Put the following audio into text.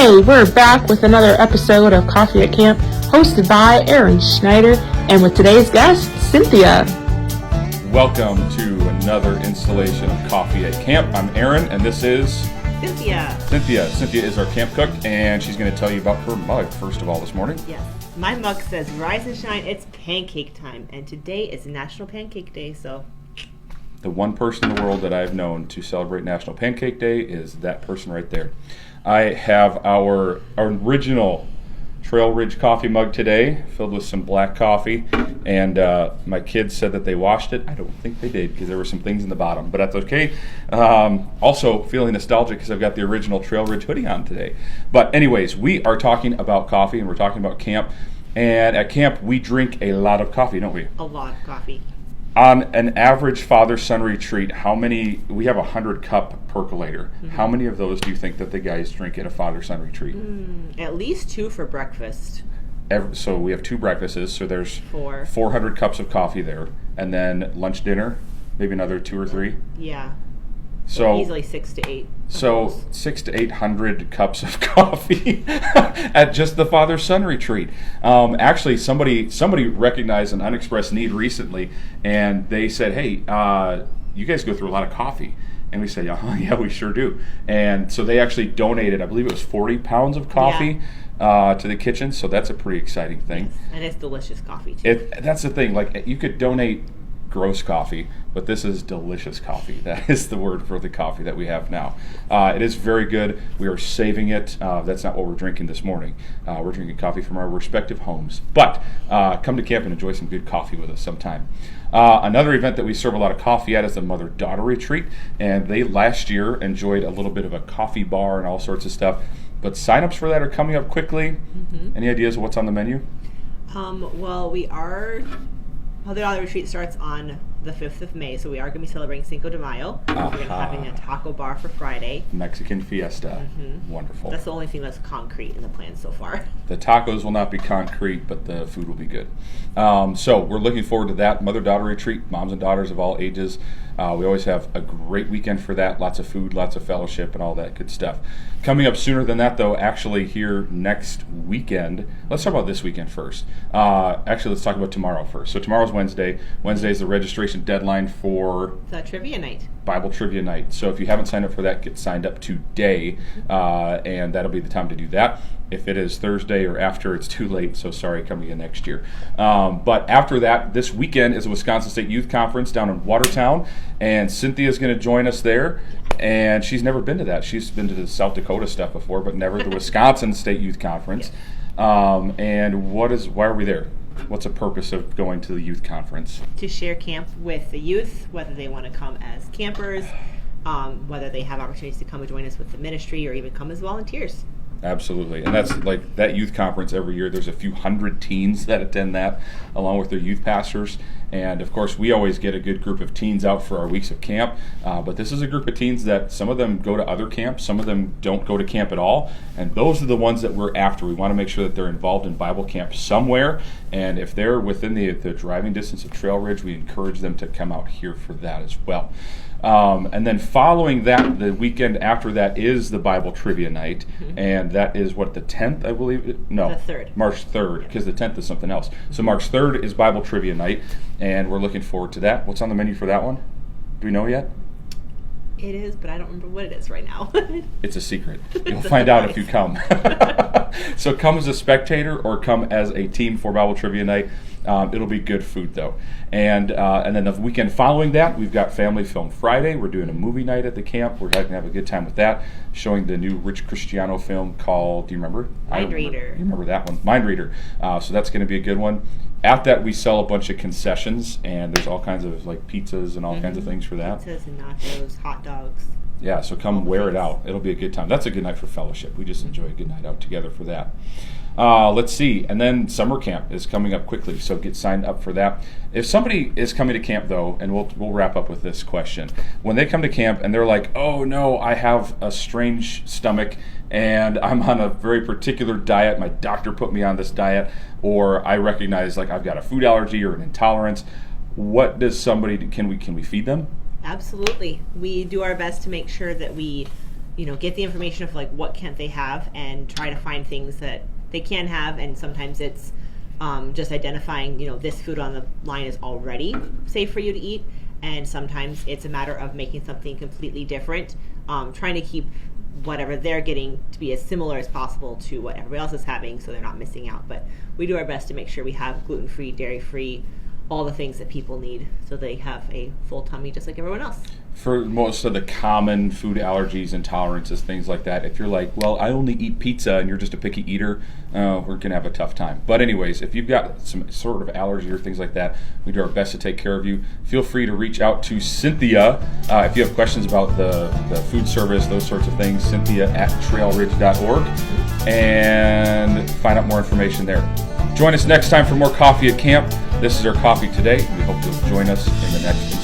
Hey, we're back with another episode of Coffee at Camp, hosted by Aaron Schneider, and with today's guest, Cynthia. Welcome to another installation of Coffee at Camp. I'm Aaron, and this is Cynthia. Cynthia is our camp cook, and she's going to tell you about her mug first of all this morning. Yes, my mug says, "Rise and shine, it's pancake time," and today is National Pancake Day, so... The one person in the world that I've known to celebrate National Pancake Day is that person right there. I have our original Trail Ridge coffee mug today, filled with some black coffee, and my kids said that they washed it. I don't think they did because there were some things in the bottom, but that's okay. Also feeling nostalgic because I've got the original Trail Ridge hoodie on today. But anyways, we are talking about coffee, and we're talking about camp. And at camp, we drink a lot of coffee, don't we? A lot of coffee. On an average father-son retreat, we have a 100-cup percolator. Mm-hmm. How many of those do you think that the guys drink at a father-son retreat? At least 2 for breakfast. So we have 2 breakfasts, so there's 4. 400 cups of coffee there. And then lunch, dinner, maybe another 2 or 3? Yeah. So easily 6 to 8. So 600 to 800 cups of coffee at just the father-son retreat. Actually, somebody recognized an unexpressed need recently, and they said, "Hey, you guys go through a lot of coffee." And we said, "Yeah, we sure do." And so they actually donated, I believe it was 40 pounds of coffee to the kitchen. So that's a pretty exciting thing. Yes, and it's delicious coffee too. That's the thing. Like, you could donate gross coffee, but this is delicious coffee. That is the word for the coffee that we have now. It is very good. We are saving it. That's not what we're drinking this morning. We're drinking coffee from our respective homes. But come to camp and enjoy some good coffee with us sometime. Another event that we serve a lot of coffee at is the mother-daughter retreat, and they last year enjoyed a little bit of a coffee bar and all sorts of stuff. But sign-ups for that are coming up quickly. Mm-hmm. Any ideas of what's on the menu? Well, Mother-daughter retreat starts on the 5th of May, so we are going to be celebrating Cinco de Mayo. We're going to be having a taco bar for Friday. Mexican fiesta. Mm-hmm. Wonderful. That's the only thing that's concrete in the plan so far. The tacos will not be concrete, but the food will be good. So we're looking forward to that mother-daughter retreat, moms and daughters of all ages. We always have a great weekend for that. Lots of food, lots of fellowship, and all that good stuff. Coming up sooner than that, though, actually here next weekend. Let's talk about this weekend first. Actually, let's talk about tomorrow first. So tomorrow's Wednesday. Wednesday is the registration deadline for the trivia night. Bible Trivia Night. So if you haven't signed up for that, get signed up today, and that'll be the time to do that. If it is Thursday or after, it's too late, so sorry, come again next year. But after that, this weekend is a Wisconsin State Youth Conference down in Watertown, and Cynthia's going to join us there. And she's never been to that. She's been to the South Dakota stuff before, but never the Wisconsin State Youth Conference. Yes. And why are we there? What's the purpose of going to the youth conference? To share camp with the youth, whether they want to come as campers, whether they have opportunities to come and join us with the ministry, or even come as volunteers. Absolutely. And that's like that youth conference every year. There's a few hundred teens that attend that, along with their youth pastors. And of course, we always get a good group of teens out for our weeks of camp. But this is a group of teens that some of them go to other camps, some of them don't go to camp at all. And those are the ones that we're after. We want to make sure that they're involved in Bible camp somewhere. And if they're within the driving distance of Trail Ridge, we encourage them to come out here for that as well. And then following that, the weekend after that is the Bible Trivia Night, and that is what, the 10th, I believe? No, the 3rd. March 3rd, because the 10th is something else. So March 3rd is Bible Trivia Night, and we're looking forward to that. What's on the menu for that one? Do we know yet? It is, but I don't remember what it is right now. It's a secret. You'll find out if you come. So come as a spectator or come as a team for Bible Trivia Night. It'll be good food, though. And then the weekend following that, we've got Family Film Friday. We're doing a movie night at the camp. We're going to have a good time with that, showing the new Rich Cristiano film called, do you remember? Mind Reader. You remember that one? Mind Reader. So that's going to be a good one. At that, we sell a bunch of concessions, and there's all kinds of like pizzas and all kinds of things for that. Pizzas and nachos, hot dogs. Yeah, so come wear it out. It'll be a good time. That's a good night for fellowship. We just enjoy a good night out together for that. Let's see. And then summer camp is coming up quickly, so get signed up for that. If somebody is coming to camp, though, and we'll wrap up with this question. When they come to camp and they're like, oh, no, I have a strange stomach and I'm on a very particular diet, my doctor put me on this diet, or I recognize like I've got a food allergy or an intolerance, what does somebody do? Can we feed them? Absolutely. We do our best to make sure that we get the information of like what can't they have, and try to find things that they can have. And sometimes it's just identifying, this food on the line is already safe for you to eat, and sometimes it's a matter of making something completely different, trying to keep whatever they're getting to be as similar as possible to what everybody else is having, so they're not missing out. But we do our best to make sure we have gluten-free, dairy-free, all the things that people need, so they have a full tummy just like everyone else. For most of the common food allergies, intolerances, things like that, if you're like, well, I only eat pizza, and you're just a picky eater, we're going to have a tough time. But anyways, if you've got some sort of allergy or things like that, we do our best to take care of you. Feel free to reach out to Cynthia if you have questions about the food service, those sorts of things, cynthia@trailridge.org, and find out more information there. Join us next time for more Coffee at Camp. This is our Coffee Today. We hope you'll join us in the next